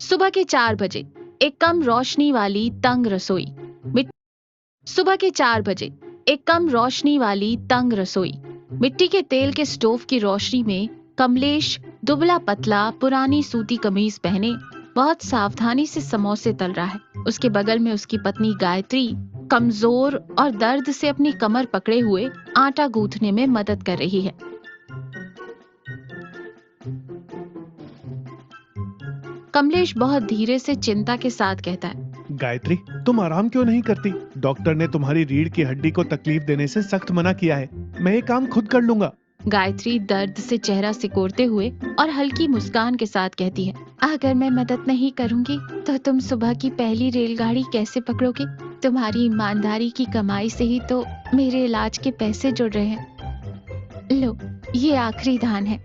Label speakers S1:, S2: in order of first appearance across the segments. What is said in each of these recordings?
S1: सुबह के 4 बजे एक कम रोशनी वाली तंग रसोई। मिट- सुबह के 4 बजे एक कम रोशनी वाली तंग रसोई। मिट्टी के तेल के स्टोव की रोशनी में कमलेश दुबला पतला पुरानी सूती कमीज पहने बहुत सावधानी से समोसे तल रहा है। उसके बगल में उसकी पत्नी गायत्री कमजोर और दर्द से अपनी कमर पकड़े हुए आटा गूंथने में मदद कर रही है। कमलेश बहुत धीरे से चिंता के साथ कहता है,
S2: गायत्री, तुम आराम क्यों नहीं करती? डॉक्टर ने तुम्हारी रीढ़ की हड्डी को तकलीफ देने से सख्त मना किया है। मैं ये काम खुद कर लूंगा।
S1: गायत्री दर्द से चेहरा सिकोड़ते हुए और हल्की मुस्कान के साथ कहती है, अगर मैं मदद नहीं करूंगी तो तुम सुबह की पहली रेलगाड़ी कैसे पकड़ोगे? तुम्हारी ईमानदारी की कमाई से ही तो मेरे इलाज के पैसे जुड़ रहे हैं। लो, ये आखिरी दान है।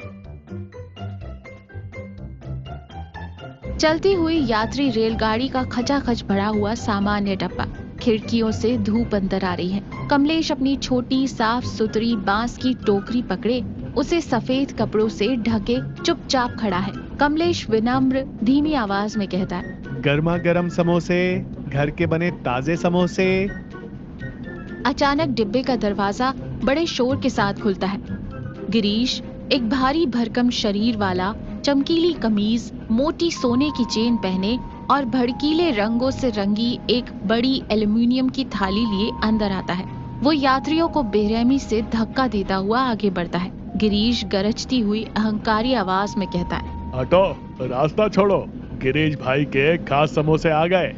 S1: चलती हुई यात्री रेलगाड़ी का खचाखच भरा हुआ सामान्य डब्बा। खिड़कियों से धूप अंदर आ रही है। कमलेश अपनी छोटी साफ सुथरी बांस की टोकरी पकड़े उसे सफेद कपड़ों से ढके चुपचाप खड़ा है। कमलेश विनम्र धीमी आवाज में कहता है,
S2: गर्मा गर्म समोसे, घर के बने ताजे समोसे।
S1: अचानक डिब्बे का दरवाजा बड़े शोर के साथ खुलता है। गिरीश, एक भारी भरकम शरीर वाला, चमकीली कमीज, मोटी सोने की चेन पहने और भड़कीले रंगों से रंगी एक बड़ी एल्युमिनियम की थाली लिए अंदर आता है। वो यात्रियों को बेरहमी से धक्का देता हुआ आगे बढ़ता है। गिरीश गरजती हुई अहंकारी आवाज में कहता है,
S2: हटो, रास्ता छोड़ो। गिरीश भाई के खास समोसे आ गए।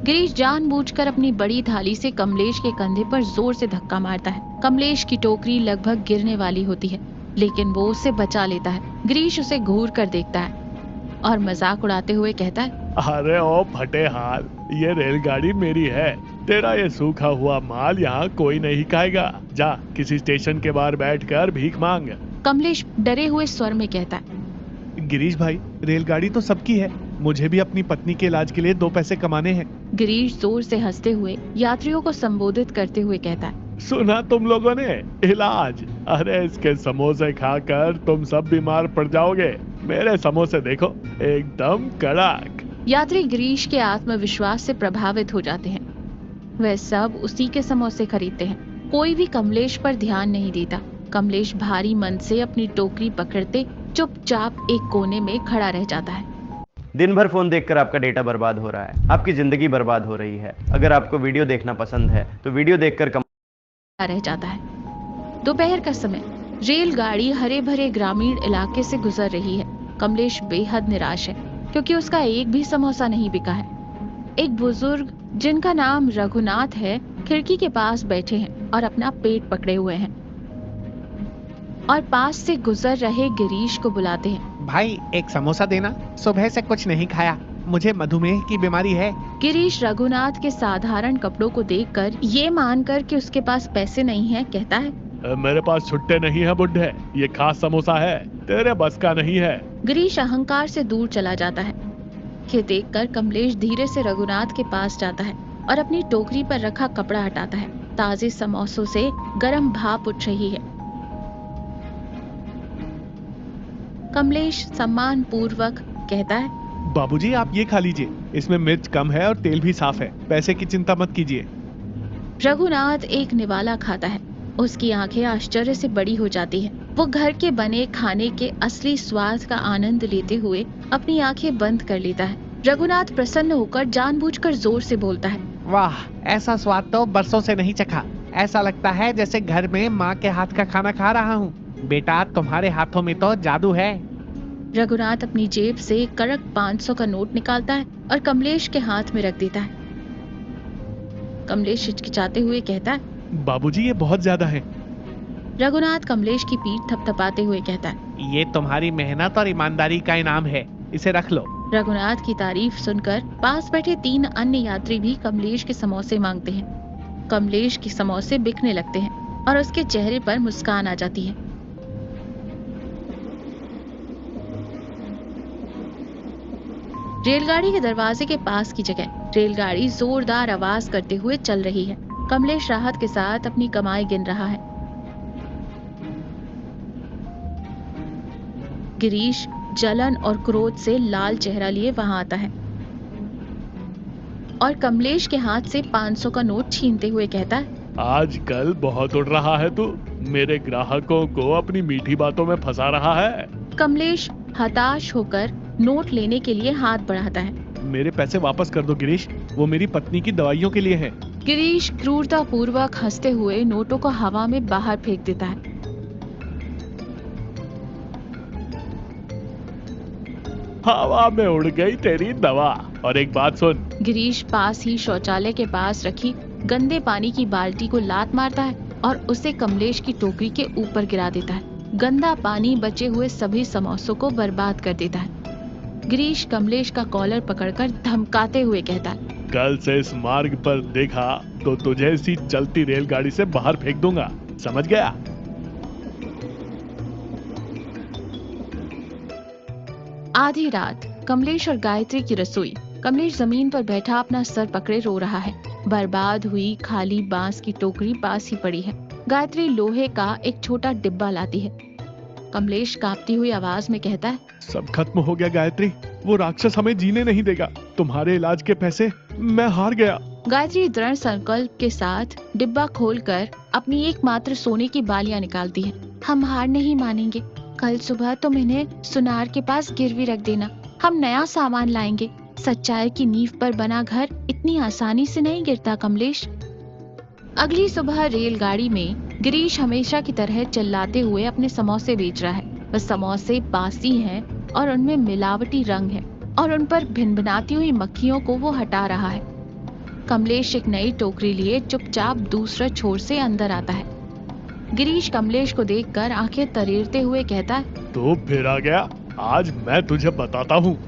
S1: गिरीश जानबूझकर अपनी बड़ी थाली से कमलेश के कंधे पर जोर से धक्का मारता है। कमलेश की टोकरी लगभग गिरने वाली होती है, लेकिन वो उसे बचा लेता है। गिरीश उसे घूर कर देखता है और मजाक उड़ाते हुए कहता है,
S2: अरे ओ फटे हाल, ये रेलगाड़ी मेरी है। तेरा ये सूखा हुआ माल यहाँ कोई नहीं खाएगा। जा किसी स्टेशन के बाहर बैठकर भीख मांग।
S1: कमलेश डरे हुए स्वर में कहता है,
S2: गिरीश भाई, रेलगाड़ी तो सबकी है। मुझे भी अपनी पत्नी के इलाज के लिए 2 पैसे कमाने हैं।
S1: गिरीश जोर से हंसते हुए यात्रियों को संबोधित करते हुए कहता है,
S2: सुना तुम लोगों ने? इलाज? अरे इसके समोसे खाकर तुम सब बीमार पड़ जाओगे। मेरे समोसे देखो, एकदम कड़क।
S1: यात्री गिरीश के आत्मविश्वास से प्रभावित हो जाते हैं। वह सब उसी के समोसे खरीदते हैं। कोई भी कमलेश पर ध्यान नहीं देता। कमलेश भारी मन से अपनी टोकरी पकड़ते चुपचाप एक कोने में खड़ा रह जाता है।
S3: दिन भर फोन देखकर आपका डेटा बर्बाद हो रहा है, आपकी जिंदगी बर्बाद हो रही है। अगर आपको वीडियो देखना पसंद है तो वीडियो देखकर
S1: रह जाता है। दोपहर का समय, रेलगाड़ी हरे भरे ग्रामीण इलाके से गुजर रही है। कमलेश बेहद निराश है क्योंकि उसका एक भी समोसा नहीं बिका है। एक बुजुर्ग जिनका नाम रघुनाथ है, खिड़की के पास बैठे हैं और अपना पेट पकड़े हुए हैं और पास से गुजर रहे गिरीश को बुलाते हैं।
S4: भाई, एक समोसा देना। सुबह से कुछ नहीं खाया, मुझे मधुमेह की बीमारी है।
S1: गिरीश रघुनाथ के साधारण कपड़ों को देखकर ये मानकर कि उसके पास पैसे नहीं है, कहता है,
S2: मेरे पास छुट्टे नहीं है बुड्ढे। ये खास समोसा है, तेरे बस का नहीं है।
S1: गिरीश अहंकार से दूर चला जाता है। ये देखकर कमलेश धीरे से रघुनाथ के पास जाता है और अपनी टोकरी पर रखा कपड़ा हटाता है। ताजे समोसों से गर्म भाप उठ रही है। कमलेश सम्मान पूर्वक कहता है,
S2: बाबूजी, आप ये खा लीजिए। इसमें मिर्च कम है और तेल भी साफ है। पैसे की चिंता मत कीजिए।
S1: रघुनाथ एक निवाला खाता है। उसकी आंखें आश्चर्य से बड़ी हो जाती हैं। वो घर के बने खाने के असली स्वाद का आनंद लेते हुए अपनी आंखें बंद कर लेता है। रघुनाथ प्रसन्न होकर जानबूझकर जोर से बोलता है,
S4: वाह, ऐसा स्वाद तो बरसों से नहीं चखा। ऐसा लगता है जैसे घर में माँ के हाथ का खाना खा रहा हूँ। बेटा, तुम्हारे हाथों में तो जादू है।
S1: रघुनाथ अपनी जेब से कड़क 500 का नोट निकालता है और कमलेश के हाथ में रख देता है। कमलेश हिचकिचाते हुए कहता है,
S2: बाबूजी, ये बहुत ज्यादा है।
S1: रघुनाथ कमलेश की पीठ थपथपाते हुए कहता है,
S4: ये तुम्हारी मेहनत और ईमानदारी का इनाम है, इसे रख लो।
S1: रघुनाथ की तारीफ सुनकर पास बैठे 3 अन्य यात्री भी कमलेश के समोसे मांगते हैं। कमलेश के समोसे बिकने लगते हैं और उसके चेहरे पर मुस्कान आ जाती है। रेलगाड़ी के दरवाजे के पास की जगह रेलगाड़ी जोरदार आवाज करते हुए चल रही है। कमलेश राहत के साथ अपनी कमाई गिन रहा है। गिरीश जलन और क्रोध से लाल चेहरा लिए वहां आता है और कमलेश के हाथ से 500 का नोट छीनते हुए कहता है,
S2: आजकल बहुत उड़ रहा है तू, मेरे ग्राहकों को अपनी मीठी बातों में फंसा रहा है।
S1: कमलेश हताश होकर नोट लेने के लिए हाथ बढ़ाता है।
S2: मेरे पैसे वापस कर दो गिरीश, वो मेरी पत्नी की दवाइयों के लिए है।
S1: गिरीश क्रूरता पूर्वक हंसते हुए नोटों को हवा में बाहर फेंक देता है।
S2: हवा में उड़ गई तेरी दवा। और एक बात सुन,
S1: गिरीश पास ही शौचालय के पास रखी गंदे पानी की बाल्टी को लात मारता है और उसे कमलेश की टोकरी के ऊपर गिरा देता है। गंदा पानी बचे हुए सभी समोसों को बर्बाद कर देता है। गिरीश कमलेश का कॉलर पकड़कर धमकाते हुए कहता है,
S2: कल से इस मार्ग पर देखा तो तुझे इसी चलती रेलगाड़ी से बाहर फेंक दूंगा, समझ गया?
S1: आधी रात कमलेश और गायत्री की रसोई। कमलेश जमीन पर बैठा अपना सर पकड़े रो रहा है। बर्बाद हुई खाली बांस की टोकरी पास ही पड़ी है। गायत्री लोहे का एक छोटा डिब्बा लाती है। कमलेश कांपती हुई आवाज में कहता है,
S2: सब खत्म हो गया गायत्री, वो राक्षस हमें जीने नहीं देगा। तुम्हारे इलाज के पैसे मैं हार गया।
S1: गायत्री दृढ़ संकल्प के साथ डिब्बा खोलकर अपनी एकमात्र सोने की बालियां निकालती है। हम हार नहीं मानेंगे। कल सुबह तुम इन्हें सुनार के पास गिरवी रख देना, हम नया सामान लाएंगे। सच्चाई की नींव पर बना घर इतनी आसानी से नहीं गिरता कमलेश। अगली सुबह रेलगाड़ी में गिरीश हमेशा की तरह चिल्लाते हुए अपने समोसे बेच रहा है। वह समोसे बासी हैं और उनमें मिलावटी रंग है और उन पर भिनभिनाती हुई मक्खियों को वो हटा रहा है। कमलेश एक नई टोकरी लिए चुपचाप दूसरे छोर से अंदर आता है। गिरीश कमलेश को देखकर आंखें तरेरते हुए कहता है,
S2: तो फिर आ गया, आज मैं तुझे बताता हूँ।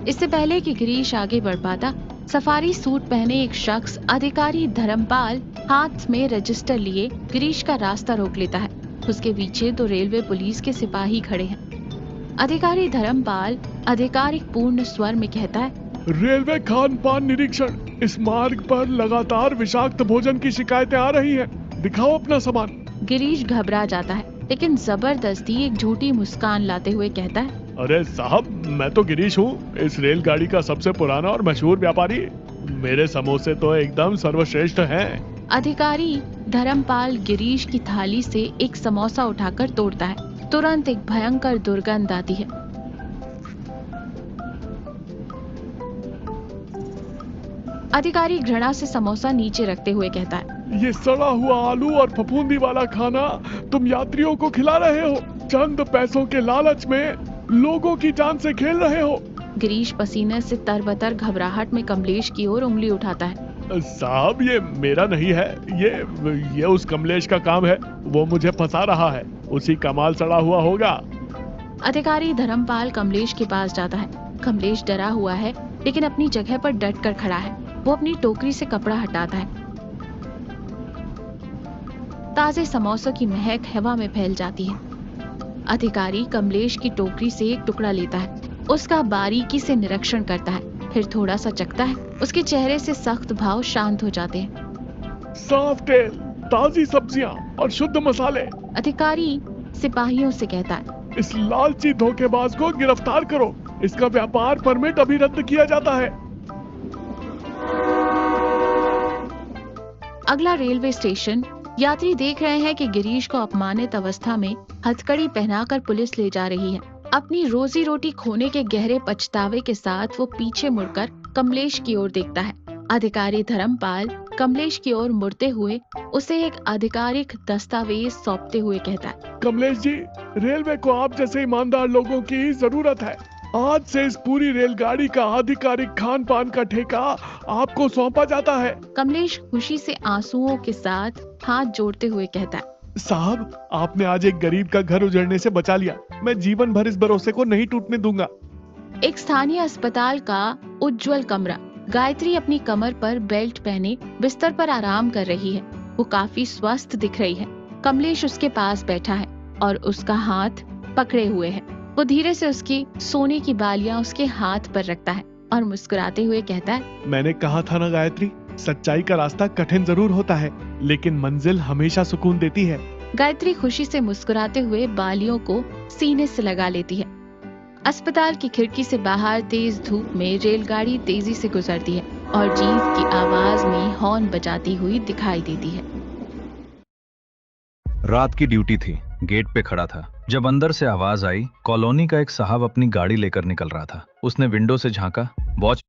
S1: इससे पहले कि गिरीश आगे बढ़ पाता, सफारी सूट पहने एक शख्स अधिकारी धर्मपाल हाथ में रजिस्टर लिए गिरीश का रास्ता रोक लेता है। उसके पीछे तो रेलवे पुलिस के सिपाही खड़े हैं। अधिकारी धर्मपाल आधिकारिक पूर्ण स्वर में कहता है,
S2: रेलवे खान पान निरीक्षण, इस मार्ग पर लगातार विषाक्त भोजन की शिकायतें आ रही हैं। दिखाओ अपना सामान।
S1: गिरीश घबरा जाता है लेकिन जबरदस्ती एक झूठी मुस्कान लाते हुए कहता है,
S2: अरे साहब, मैं तो गिरीश हूँ, इस रेलगाड़ी का सबसे पुराना और मशहूर व्यापारी। मेरे समोसे तो एकदम सर्वश्रेष्ठ हैं।
S1: अधिकारी धर्मपाल गिरीश की थाली से एक समोसा उठाकर तोड़ता है। तुरंत एक भयंकर दुर्गंध आती है। अधिकारी घृणा से समोसा नीचे रखते हुए कहता है,
S2: ये सड़ा हुआ आलू और फफूंदी वाला खाना तुम यात्रियों को खिला रहे हो। चंद पैसों के लालच में लोगों की जान से खेल रहे हो।
S1: गिरीश पसीने से तरबतर घबराहट में कमलेश की ओर उंगली उठाता है।
S2: साहब, ये मेरा नहीं है, ये उस कमलेश का काम है। वो मुझे फंसा रहा है, उसी का माल सड़ा हुआ होगा।
S1: अधिकारी धर्मपाल कमलेश के पास जाता है। कमलेश डरा हुआ है लेकिन अपनी जगह पर डट कर खड़ा है। वो अपनी टोकरी से कपड़ा हटाता है। ताजे समोसों की महक हवा में फैल जाती है। अधिकारी कमलेश की टोकरी से एक टुकड़ा लेता है, उसका बारीकी से निरीक्षण करता है, फिर थोड़ा सा चखता है। उसके चेहरे से सख्त भाव शांत हो जाते हैं।
S2: साफ तेल, ताजी सब्जियां और शुद्ध मसाले।
S1: अधिकारी सिपाहियों से कहता है,
S2: इस लालची धोखेबाज को गिरफ्तार करो। इसका व्यापार परमिट अभी रद्द किया जाता है।
S1: अगला रेलवे स्टेशन। यात्री देख रहे हैं कि गिरीश को अपमानित अवस्था में हथकड़ी पहनाकर पुलिस ले जा रही है। अपनी रोजी रोटी खोने के गहरे पछतावे के साथ वो पीछे मुड़कर कमलेश की ओर देखता है। अधिकारी धर्मपाल कमलेश की ओर मुड़ते हुए उसे एक आधिकारिक दस्तावेज सौंपते हुए कहता है,
S2: कमलेश जी, रेलवे को आप जैसे ईमानदार लोगों की जरूरत है। आज से इस पूरी रेलगाड़ी का आधिकारिक खान पान का ठेका आपको सौंपा जाता है।
S1: कमलेश खुशी से आंसुओं के साथ हाथ जोड़ते हुए कहता है,
S2: साहब, आपने आज एक गरीब का घर उजड़ने से बचा लिया। मैं जीवन भर इस भरोसे को नहीं टूटने दूंगा।
S1: एक स्थानीय अस्पताल का उज्जवल कमरा। गायत्री अपनी कमर पर बेल्ट पहने बिस्तर पर आराम कर रही है। वो काफी स्वस्थ दिख रही है। कमलेश उसके पास बैठा है और उसका हाथ पकड़े हुए है। वो धीरे से उसकी सोने की बालियां उसके हाथ पर रखता है और मुस्कुराते हुए कहता है,
S2: मैंने कहा था ना गायत्री, सच्चाई का रास्ता कठिन जरूर होता है, लेकिन मंजिल हमेशा सुकून देती है।
S1: गायत्री खुशी से मुस्कुराते हुए बालियों को सीने से लगा लेती है। अस्पताल की खिड़की से बाहर तेज धूप में रेलगाड़ी तेजी से गुजरती है और जीप की आवाज में हॉर्न बजाती हुई दिखाई देती है।
S5: रात की ड्यूटी थी, गेट पे खड़ा था जब अंदर से आवाज आई। कॉलोनी का एक साहब अपनी गाड़ी लेकर निकल रहा था। उसने विंडो से झांका, वॉच